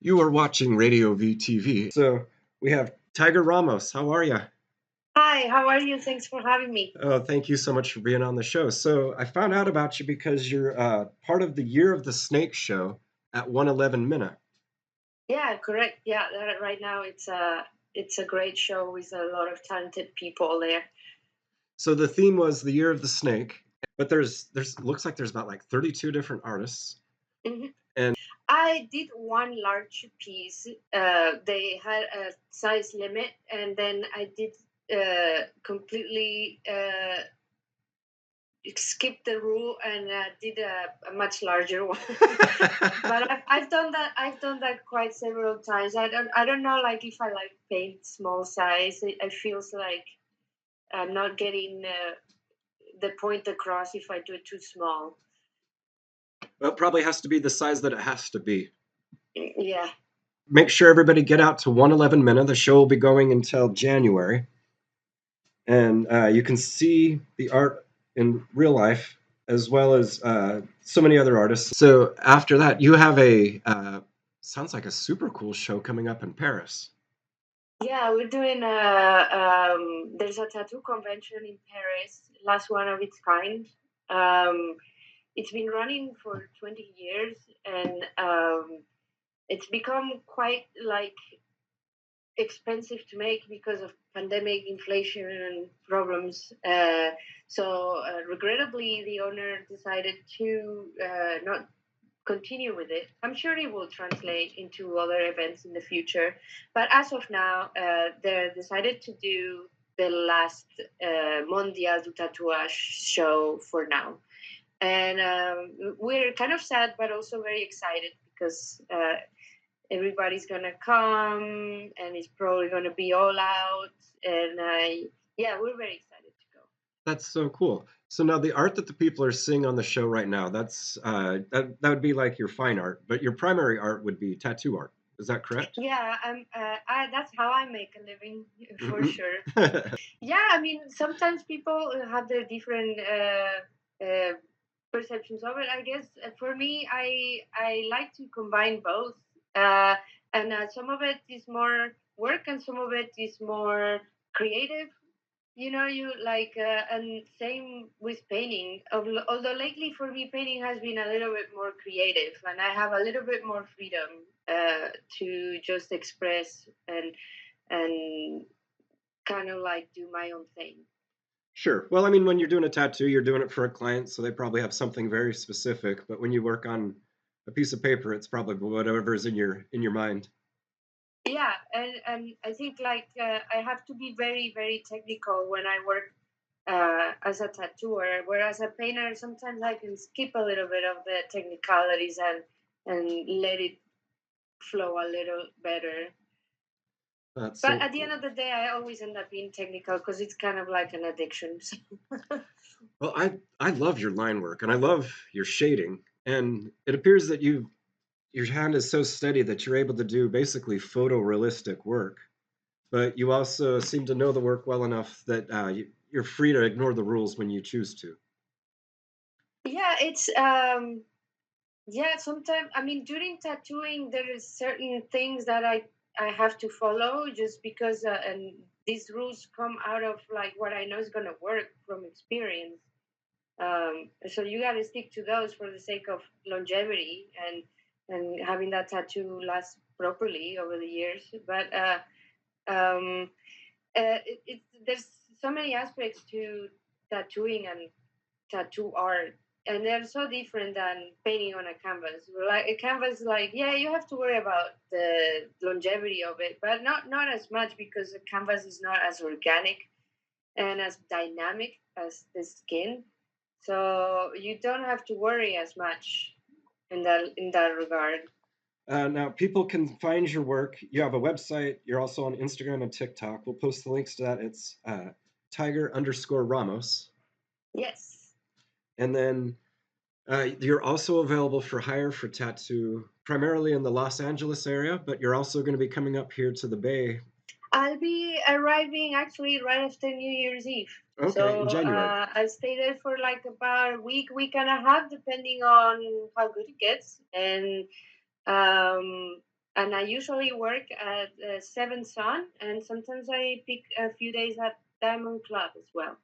You are watching Radio VTV. So we have Tiger Ramos. How are you? Hi, how are you? Thanks for having me. Oh, thank you so much for being on the show. So I found out about you because you're part of the Year of the Snake show at 111 Minna. Yeah, correct. Yeah, right now it's a great show with a lot of talented people there. So the theme was the Year of the Snake, but there's looks like there's about like 32 different artists. hmm And I did one large piece. They had a size limit, and then I did completely skip the rule and did a much larger one. But I've done that. I've done that quite several times. I don't know, like if I like paint small size. It feels like I'm not getting the point across if I do it too small. well, it probably has to be the size that it has to be. Yeah. Make sure everybody get out to 111 Minna. The show will be going until January. And you can see the art in real life as well as so many other artists. So after that, you have a sounds like a super cool show coming up in Paris. Yeah, we're doing there's a tattoo convention in Paris, last one of its kind. Um, it's been running for 20 years, and it's become quite like expensive to make because of pandemic, inflation, and problems. So regrettably, the owner decided to not continue with it. I'm sure it will translate into other events in the future, but as of now, they decided to do the last Mondial du Tatouage show for now. And we're kind of sad, but also very excited because everybody's gonna come, and it's probably gonna be all out. And yeah, we're very excited to go. That's so cool. So now the art that the people are seeing on the show right now, that's that would be like your fine art, but your primary art would be tattoo art. Is that correct? Yeah, that's how I make a living for Mhm. sure. Yeah, I mean, sometimes people have their different perceptions of it. I guess for me, I like to combine both, uh, and some of it is more work, and some of it is more creative. You like, and same with painting. Although lately for me, painting has been a little bit more creative, and I have a little bit more freedom to just express and kind of like do my own thing. Sure. Well, I mean, when you're doing a tattoo, you're doing it for a client, so they probably have something very specific. But when you work on a piece of paper, it's probably whatever's in your mind. Yeah, and I think like I have to be very very technical when I work as a tattooer, whereas a painter sometimes I can skip a little bit of the technicalities and let it flow a little better. That's But so at the end cool. of the day, I always end up being technical because it's kind of like an addiction. So. Well, I love your line work and I love your shading, and it appears that your hand is so steady that you're able to do basically photorealistic work. But you also seem to know the work well enough that you're free to ignore the rules when you choose to. Yeah, it's yeah. Sometimes I mean, during tattooing, there is certain things that I have to follow just because, and these rules come out of like what I know is gonna work from experience. So you got to stick to those for the sake of longevity and having that tattoo last properly over the years. But um, there's so many aspects to tattooing and tattoo art, and they're so different than painting on a canvas. Like a canvas, like yeah, you have to worry about the longevity of it, but not as much because the canvas is not as organic and as dynamic as the skin, so you don't have to worry as much in that regard. Now, people can find your work. You have a website. You're also on Instagram and TikTok. We'll post the links to that. It's Tiger_Ramos. Yes. And then you're also available for hire for tattoo, primarily in the Los Angeles area, but you're also going to be coming up here to the Bay. I'll be arriving actually right after New Year's Eve. Okay, So in January. I'll stay there for like about a week and a half, depending on how good it gets. And um, And I usually work at 7 Sun, and sometimes I pick a few days at Diamond Club as well.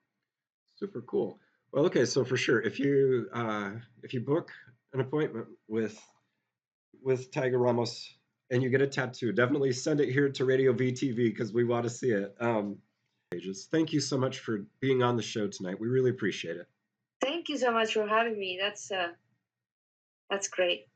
Super cool. Well, okay, so for sure, if you book an appointment with Tiger Ramos and you get a tattoo, definitely send it here to Radio VTV because we want to see it. Thank you so much for being on the show tonight. We really appreciate it. Thank you so much for having me. That's great.